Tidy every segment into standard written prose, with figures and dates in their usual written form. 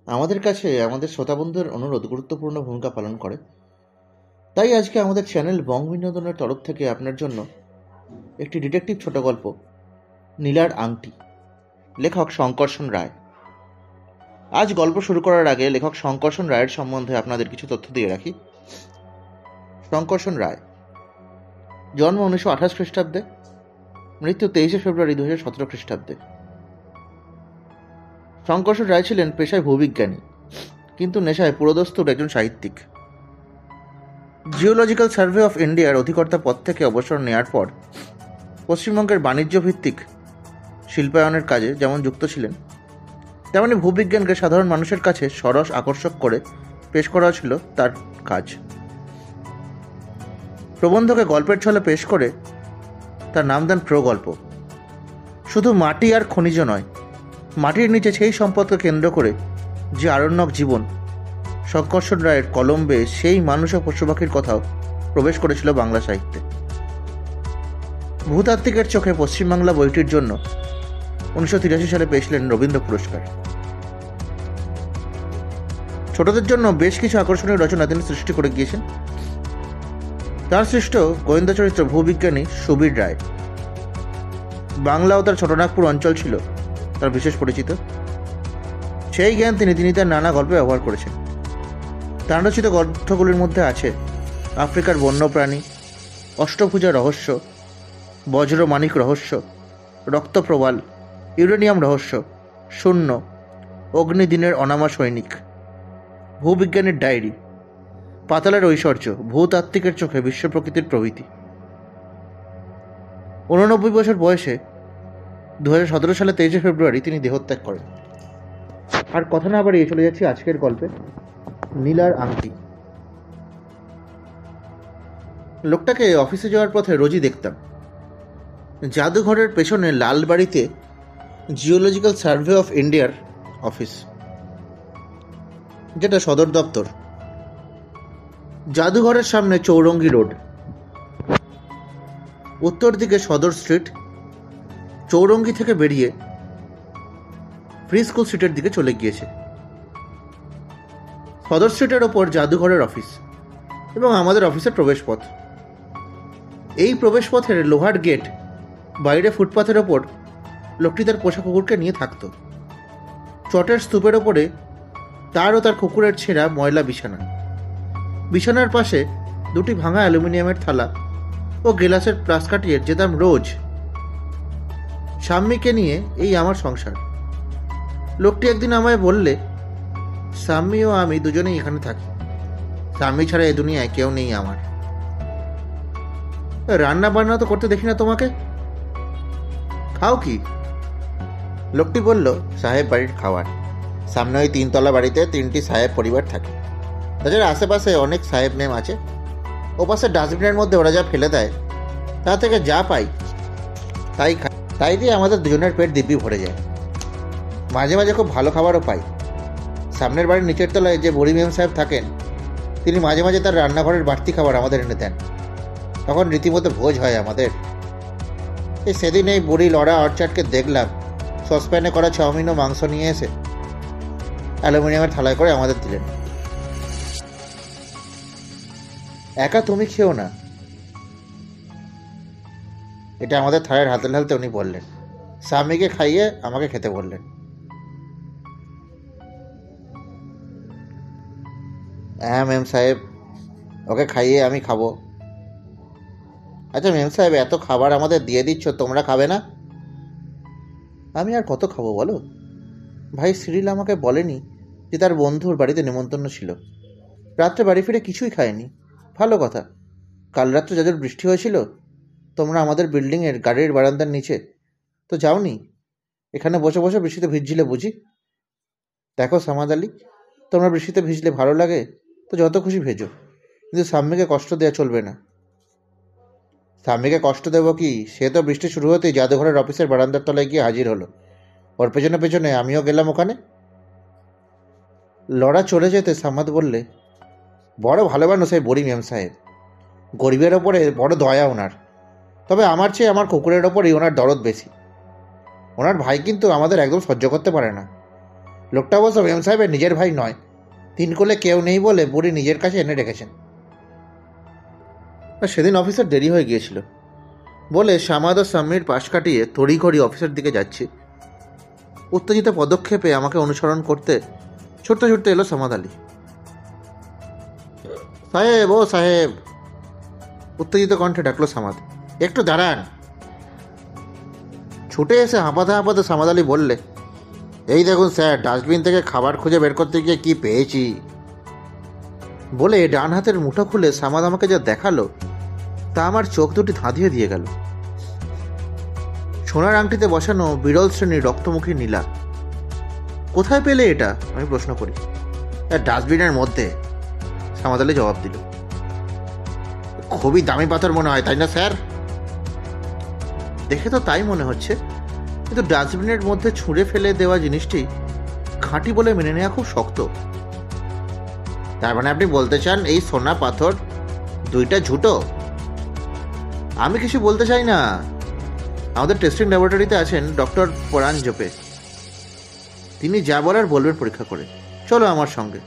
আমাদের কাছে আমাদের শ্রোতাবন্ধুদের অনুরোধ গুরুত্বপূর্ণ ভূমিকা পালন করে। তাই আজকে আমাদের চ্যানেল বং বিনোদনের তরফ থেকে আপনার জন্য একটি ডিটেকটিভ ছোট গল্প, নীলার আংটি, লেখক শঙ্কর্ষণ রায়। আজ গল্প শুরু করার আগে লেখক শঙ্কর্ষণ রায়ের সম্বন্ধে আপনাদের কিছু তথ্য দিয়ে রাখি। শঙ্কর্ষণ রায় জন্ম 1928 খ্রিস্টাব্দে, মৃত্যু 23 ফেব্রুয়ারি 2017 খ্রিস্টাব্দে। শঙ্কর্ষণ রায় ছিলেন পেশায় ভূবিজ্ঞানী, কিন্তু নেশায় পুরোদস্তুর একজন সাহিত্যিক। জিওলজিক্যাল সার্ভে অফ ইন্ডিয়ার অধিকর্তা পদ থেকে অবসর নেয়ার পর পশ্চিমবঙ্গের বাণিজ্য ভিত্তিক শিল্পায়নের কাজে যেমন যুক্ত ছিলেন, তেমনি ভূবিজ্ঞানকে সাধারণ মানুষের কাছে সরস আকর্ষক করে পেশ করা ছিল তার কাজ। প্রবন্ধকে গল্পের ছলে পেশ করে তার নাম দেন প্রগল্প। শুধু মাটি আর খনিজ নয়, মাটির নিচে সেই সম্পদকে কেন্দ্র করে যে আরণ্যক জীবন, শঙ্কর্ষণ রায়ের কলম্বে সেই মানুষ ও পশু পাখির কথাও প্রবেশ করেছিল বাংলা সাহিত্যে। ভূতাত্ত্বিকের চোখে পশ্চিমবাংলা বইটির জন্য 1983 সালে পেয়েছিলেন রবীন্দ্র পুরস্কার। ছোটদের জন্য বেশ কিছু আকর্ষণীয় রচনা তিনি সৃষ্টি করে গিয়েছেন। তার সৃষ্ট গোয়েন্দা চরিত্র ভূবিজ্ঞানী সুবীর রায়। বাংলা ও তার ছোটনাগপুর অঞ্চল ছিল তার বিশেষ পরিচিত। সেই জ্ঞান তিনি তার নানা গল্পে ব্যবহার করেছেন। তাঁর রচিত গ্রন্থগুলির মধ্যে আছে আফ্রিকার বন্যপ্রাণী, অষ্টভুজা রহস্য, বজ্র মানিক রহস্য, রক্তপ্রবাল, ইউরেনিয়াম রহস্য, শূন্য, অগ্নিদিনের অনামা সৈনিক, ভূবিজ্ঞানীর ডায়েরি, পাতালের ঐশ্বর্য, ভূতাত্ত্বিকের চোখে বিশ্ব প্রকৃতির প্রভৃতি। 89 বছর বয়সে 2017 সালে 23 ফেব্রুয়ারি তিনি দেহত্যাগ করেন। আর কথা না বাড়িয়ে চলে যাচ্ছি আজকের গল্পে, নীলার আংটি। লোকটাকে অফিসে যাওয়ার পথে রোজই দেখতাম। জাদুঘরের পেছনে লাল বাড়িতে জিওলজিক্যাল সার্ভে অফ ইন্ডিয়ার অফিস, যেটা সদর দপ্তর। জাদুঘরের সামনে চৌরঙ্গি রোড, উত্তর দিকে সদর স্ট্রিট, চৌরঙ্গি থেকে বেরিয়ে প্রি স্কুল স্ট্রিটের দিকে চলে গিয়েছে। সদর স্ট্রিটের ওপর জাদুঘরের অফিস এবং আমাদের অফিসের প্রবেশপথ। এই প্রবেশপথের লোহার গেট, বাইরে ফুটপাথের ওপর লোকটি তার পোষা কুকুরকে নিয়ে থাকত। চটের স্তূপের ওপরে তার ও তার কুকুরের ছেঁড়া ময়লা বিছানা। বিছানার পাশে দুটি ভাঙা অ্যালুমিনিয়ামের থালা ও গেলাসের প্লাস কাটিয়ে যেতাম রোজ। সাম্মীকে নিয়ে এই আমার সংসার। লোকটি একদিন আমায় বললে, সাম্মী ও আমি দুজনেই এখানে থাকি। সাম্মী ছাড়া এ দুনিয়ায় কেউ নেই আমার। রান্না বান্না তো করতে দেখি না তোমাকে, খাও কি? লোকটি বলল, সাহেব বাড়ির খাবার। সামনে ওই 3 তলা বাড়িতে 3টি সাহেব পরিবার থাকে। তাছাড়া আশেপাশে অনেক সাহেব মেম আছে। ও পাশে ডাস্টবিনের মধ্যে ওরা যা ফেলে দেয়, তা থেকে যা পাই তাই খাই। তাই দিয়ে আমাদের দুজনের পেট দিব্যি ভরে যায়। মাঝে মাঝে খুব ভালো খাবারও পাই। সামনের বাড়ির নিচের তলায় যে বুড়ি মেম সাহেব থাকেন, তিনি মাঝে মাঝে তার রান্নাঘরের বাড়তি খাবার আমাদের এনে দেন। তখন রীতিমতো ভোজ হয় আমাদের। সেদিন এই বুড়ি লড়া অর্চাটকে দেখলাম সসপ্যানে করা চাউমিন ও মাংস নিয়ে এসে অ্যালুমিনিয়ামের থালায় করে আমাদের দিলেন। একা তুমি খেও না, এটা আমাদের থালায় হাতে ঢালতে উনি বললেন। স্বামীকে খাইয়ে আমাকে খেতে বললেন। হ্যাঁ মেম সাহেব, ওকে খাইয়ে আমি খাবো। আচ্ছা মেম সাহেব, এত খাবার আমাদের দিয়ে দিচ্ছ, তোমরা খাবে না? আমি আর কত খাবো বলো? ভাই সিরিল আমাকে বলেনি যে তার বন্ধুর বাড়িতে নেমন্তন্ন ছিল। রাত্রে বাড়ি ফিরে কিছুই খায়নি। ভালো কথা। কাল রাত্রে যাদের বৃষ্টি হয়েছিল, তোমরা আমাদের বিল্ডিংয়ের গাড়ির বারান্দার নিচে তো যাওনি? এখানে বসে বসে বৃষ্টিতে ভিজছিলে বুঝি? দেখো সামাদ আলী, তোমরা বৃষ্টিতে ভিজলে ভালো লাগে তো যত খুশি ভেজো, কিন্তু সাম্মীকে কষ্ট দেওয়া চলবে না। সাম্মীকে কষ্ট দেবো কি? সে তো বৃষ্টি শুরু হতেই জাদুঘরের অফিসের বারান্দার তলায় গিয়ে হাজির হলো। ওর পেছনে পেছনে আমিও গেলাম ওখানে। লড়া চলে যেতে সামাদ বললে, বড় ভালো মানুষ এই বুড়ি মেম সাহেব। গরিবের ওপরে বড় দয়া ওনার। তবে আমার চেয়ে আমার কুকুরের ওপরেই ওনার দরদ বেশি। ওনার ভাই কিন্তু আমাদের একদম সহ্য করতে পারে না। লোকটা অবশ্য মেম সাহেবের নিজের ভাই নয়, 3 কোলে কেউ নেই বলে বুড়ি নিজের কাছে এনে রেখেছেন। সেদিন অফিসের দেরি হয়ে গিয়েছিল বলে সামাদ ও সাম্মির পাশ কাটিয়ে তড়িঘড়ি অফিসের দিকে যাচ্ছি। উত্তেজিত পদক্ষেপে আমাকে অনুসরণ করতে ছুটতে ছুটতে এলো সামাদ আলী। সাহেব, ও সাহেব, উত্তেজিত কণ্ঠে ডাকলো সামাদ। একটু দাঁড়ান। ছুটে এসে হাঁপাতে হাঁপাতে সামাদ আলী বললে, এই দেখুন স্যার, ডাস্টবিন থেকে খাবার খুঁজে বের করতে গিয়ে কি পেয়েছি। বলে ডান হাতের মুঠো খুলে সামাদ আমাকে যা দেখালো তা আমার চোখ দুটি ধাঁধিয়ে দিয়ে গেল। সোনার আংটিতে বসানো বিরল শ্রেণীর রক্তমুখী নীলা। কোথায় পেলে এটা, আমি প্রশ্ন করি। ডাস্টবিনের মধ্যে, সামাদ আলী জবাব দিল। খুবই দামি পাথর মনে হয়, তাই না স্যার? দেখে তো তাই মনে হচ্ছে, কিন্তু ডাস্টবিনের মধ্যে ছুঁড়ে ফেলে দেওয়া জিনিসটি খাঁটি বলে মেনে নেওয়া খুব শক্ত। তার মানে আপনি বলতে চান এই সোনা পাথর দুইটা ঝুটো? আমি কিছু বলতে চাই না। আমাদের টেস্টিং ল্যাবরেটরিতে আছেন ডক্টর পরাঞ্জপে, তিনি যা বলার বলবেন পরীক্ষা করে। চলো আমার সঙ্গে।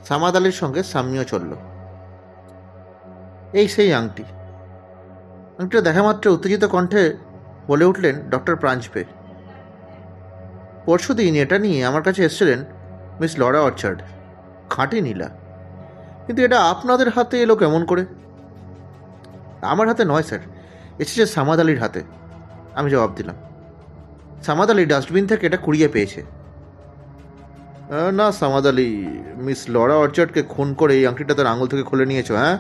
সামাদ আলীর সঙ্গে সাম্মিও চলল। এই সেই আংটি। আংটিটা দেখা মাত্র উত্তেজিত কণ্ঠে বলে উঠলেন ডক্টর প্রাঞ্জপে, পরশুদিন এটা নিয়ে আমার কাছে এসেছিলেন মিস লরা অর্চার্ড, খাঁটি নীলা। কিন্তু এটা আপনাদের হাতে এলো কেমন করে? আমার হাতে নয় স্যার, এসেছে সামাদ আলীর হাতে, আমি জবাব দিলাম। সামাদ আলী ডাস্টবিন থেকে এটা কুড়িয়ে পেয়েছে। না সামাদ আলী, মিস লরা অর্চার্ডকে খুন করে এই আংটিটা তার আঙুল থেকে খুলে নিয়েছো? হ্যাঁ,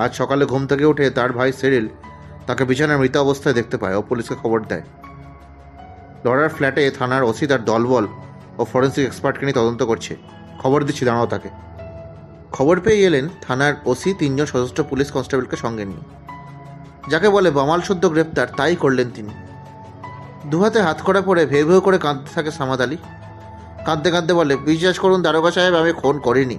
আজ সকালে ঘুম থেকে উঠে তার ভাই সেরিল তাকে বিছানার মৃত অবস্থায় দেখতে পায় ও পুলিশকে খবর দেয়। লরার ফ্ল্যাটে থানার ওসি তার দলবল ও ফরেন্সিক এক্সপার্টকে নিয়ে তদন্ত করছে। খবর দিচ্ছি, দাঁড়াও তাকে। খবর পেয়ে এলেন থানার ওসি 3 জন সশস্ত্র পুলিশ কনস্টেবলকে সঙ্গে নিয়ে। যাকে বলে বামাল শুদ্ধ গ্রেপ্তার, তাই করলেন তিনি। দুহাতে হাত করা পরে ভেউ ভেউ করে কাঁদতে থাকে সামাদ আলী। কাঁদতে কাঁদতে বলে, বিশ্বাস করুন দারোগা সাহেব, আমি খুন করিনি।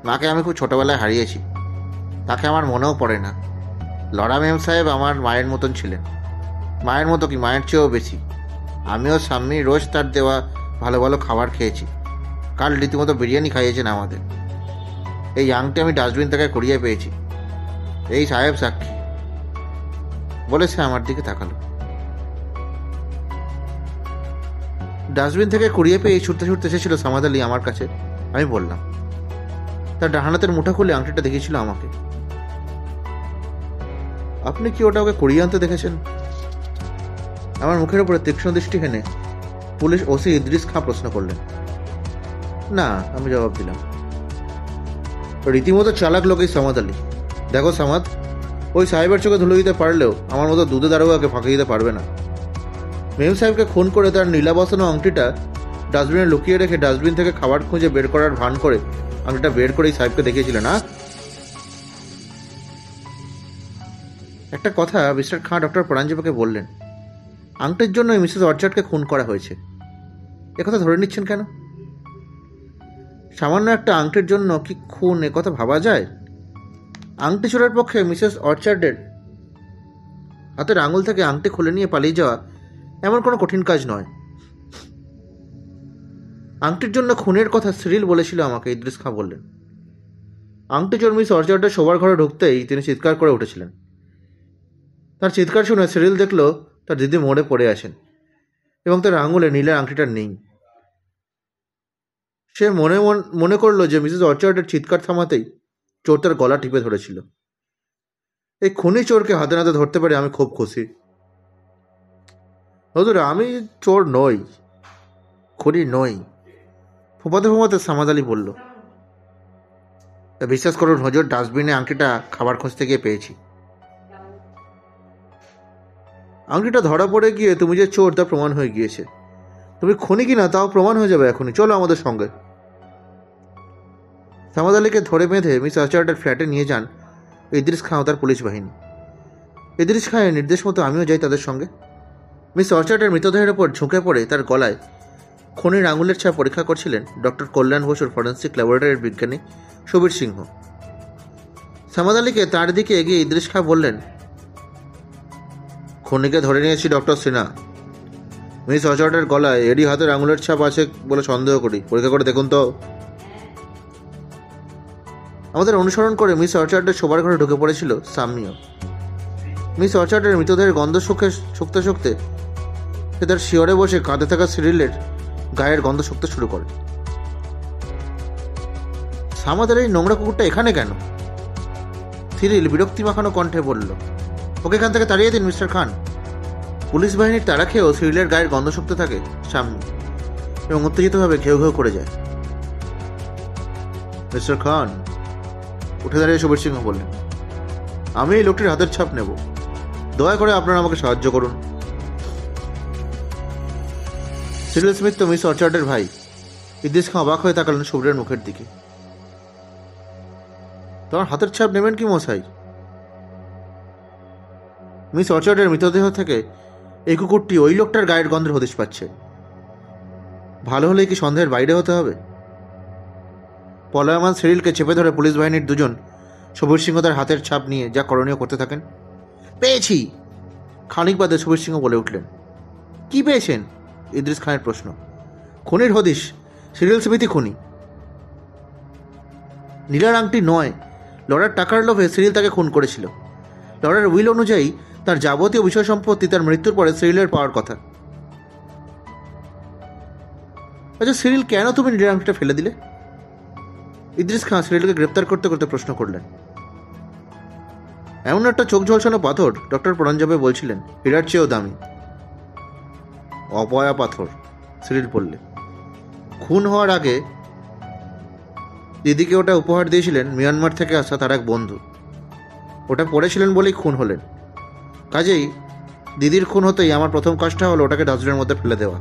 মাকে আমি খুব ছোটবেলায় হারিয়েছি, তাকে আমার মনেও পড়ে না। লরা মেম সাহেব আমার মায়ের মতন ছিলেন। মায়ের মতো কি, মায়ের চেয়েও বেশি। আমিও সাম্মি রোজ তার দেওয়া ভালো ভালো খাবার খেয়েছি। কাল রীতিমতো বিরিয়ানি খাইয়েছেন আমাদের। এই আংটি আমি ডাস্টবিন থেকে কুড়িয়ে পেয়েছি, এই সাহেব সাক্ষী। বলে সে আমার দিকে তাকালো। ডাস্টবিন থেকে কুড়িয়ে পেয়ে ছুটতে ছুটতে এসেছিল সামাদ আলী আমার কাছে। আমি বললাম। তার ডান হাতের মুঠা খুলে আংটিটা দেখিয়েছিল আমাকে। আপনি কি ওটা ওকে কুড়িয়ে আনতে দেখেছেন? আমার মুখের উপরে তীক্ষ্ণ দৃষ্টি হেনে পুলিশ ওসি ইদ্রিস খাঁ প্রশ্ন করলেন। না, আমি জবাব দিলাম। রীতিমতো চালাক লোক এই সামাদ আলী। দেখো সামাদ, ওই সাহেবের চোখে ধুলো দিতে পারলেও আমার মতো দুধে দারোগাকে ফাঁকি দিতে পারবে না। মেম সাহেবকে খুন করে তার নীলা বসানো আংটিটা ডাস্টবিনে লুকিয়ে রেখে ডাস্টবিন থেকে খাবার খুঁজে বের করার ভান করে আংটিটা বের করে এই সাহেবকে দেখিয়েছিল না? একটা কথা মিস্টার খাঁ ডক্টর পরাঞ্জপকে বললেন, আংটির জন্য মিসেস অর্চার্ডকে খুন করা হয়েছে। একথা ধরে নিচ্ছেন কেন? সামান্য একটা আংটির জন্য কি খুন, একথা ভাবা যায়? আংটি চোরের পক্ষে মিসেস অর্চার্ডের হাতের আঙুল থেকে আংটি খুলে নিয়ে পালিয়ে যাওয়া এমন কোনো কঠিন কাজ নয়। আংটির জন্য খুনের কথা সিরিল বলেছিল আমাকে, ইদ্রিস খাঁ বললেন। আংটি চোর মিস অর্চার্ডের শোবার ঘরে ঢুকতেই তিনি চিৎকার করে উঠেছিলেন। তার চিৎকার শুনে সিরিল দেখল তার দিদি মরে পড়ে আছেন এবং তার আঙুলে নীলের আংটিটা নেই। সে মনে করলো যে মিসেস অর্চার্ডের চিৎকার থামাতেই চোর তার গলা টিপে ধরেছিল। এই খুনি চোরকে হাতে নাতে ধরতে পারে আমি খুব খুশি। হুজুর, আমি চোর নই, খুনি নই। ফোপাতে ফোপাতে সামাদ আলী বলল, বিশ্বাস করুন হুজুর, ডাস্টবিনে আংটিটা খাবার খুঁজতে গিয়ে পেয়েছি। আংটিটা ধরা পড়ে গিয়ে তুমি যে চোর তা প্রমাণ হয়ে গিয়েছে। তুমি খুনি কিনা তাও প্রমাণ হয়ে যাবে এখনই। চলো আমাদের সঙ্গে। সামাদ আলীকে ধরে বেঁধে মিস অর্চার্ডের ফ্ল্যাটে নিয়ে যান ইদ্রিস খাঁ ও তার পুলিশ বাহিনী। ইদ্রিস খাঁয়ের নির্দেশ মতো আমিও যাই তাদের সঙ্গে। মিস অর্চার্ডের মৃতদেহের ওপর ঝুঁকে পড়ে তার গলায় খুনির আঙুলের ছাপ পরীক্ষা করছিলেন ডক্টর কল্যাণ বসুর ফরেন্সিক ল্যাবরেটরির বিজ্ঞানী সুবীর সিংহ। সামাদ আলীকে তার দিকে এগিয়ে ইদ্রিস খাঁ বললেন, খুনিকে ধরে নিয়েছি ডক্টর সিনহা। মিস অর্চার্ডের গলায় এরই হাতের আঙুলের ছাপ আছে বলে সন্দেহ করি। পরীক্ষা করে দেখুন তো। আমাদের অনুসরণ করে মিস অর্চার্ডের শোবার ঘরে ঢুকে পড়েছিল সাম্মিও। মিস অর্চার্ডের মৃতদেহের গন্ধ শুকতে শুকতে সে তার শিয়রে বসে কাঁধে থাকা সিরিলের গায়ের গন্ধ শুকতে শুরু করে। আমাদের এই নোংরা কুকুরটা এখানে কেন? সিরিল বিরক্তি মাখানো কণ্ঠে বলল, ওকে এখান থেকে তাড়িয়ে দিন মিস্টার খান। পুলিশ বাহিনীর তাড়া খেয়েও সিরিলের গায়ের গন্ধ শুকতে থাকে সাম্মি এবং উত্তেজিতভাবে ঘেউ ঘেউ করে যায়। মিস্টার খান, উঠে দাঁড়িয়ে সুবীর সিংহ বললেন, আমি এই লোকটির হাতের ছাপ নেব। দয়া করে আপনারা আমাকে সাহায্য করুন। সিরিল স্মিথ তো মিস অর্চার্ডের ভাই। ইদ্রিস খান অবাক হয়ে তাকালেন সুবীরের মুখের দিকে। তোমার হাতের ছাপ নেবেন কি মশাই? মিস অর্চার্ডের মৃতদেহ থেকে এই কুকুরটি ওই লোকটার গায়ের গন্ধের হদিশ পাচ্ছে। ভালো হলে কি সন্দেহের বাইরে হতে হবে? পলায়মান সিরিলকে চেপে ধরে পুলিশ বাহিনীর দুজন সুবীর সিংহ তার হাতের ছাপ নিয়ে যা করণীয় করতে থাকেন। পেয়েছি! খানিক বাদে সুবীর সিংহ বলে উঠলেন। কি পেয়েছেন? ইদ্রিস খানের প্রশ্ন। খুনির হদিশ। সিরিল স্মিথই খুনি। নীলার আংটি নয়, লড়ার টাকার লোভে সিরিল তাকে খুন করেছিল। লড়ার উইল অনুযায়ী তার যাবতীয় বিষয় সম্পত্তি তার মৃত্যুর পরে সিরিলের পাওয়ার কথা। আচ্ছা সিরিল, কেন তুমি নীলার আংটিটা ফেলে দিলে? ইদ্রিস খান সিরিলকে গ্রেপ্তার করতে করতে প্রশ্ন করলেন। এমন একটা চোখ ঝলসানো পাথর, ডক্টর পরঞ্জাবে বলছিলেন, হীরার চেয়েও দামি। অপয়া পাথর, সিরিল বললে। খুন হওয়ার আগে দিদিকে ওটা উপহার দিয়েছিলেন মিয়ানমার থেকে আসা তার এক বন্ধু। ওটা পড়েছিলেন বলেই খুন হলেন। কাজেই দিদির খুন হতেই আমার প্রথম কাজটা হলো ওটাকে ডাস্টবিনের মধ্যে ফেলে দেওয়া।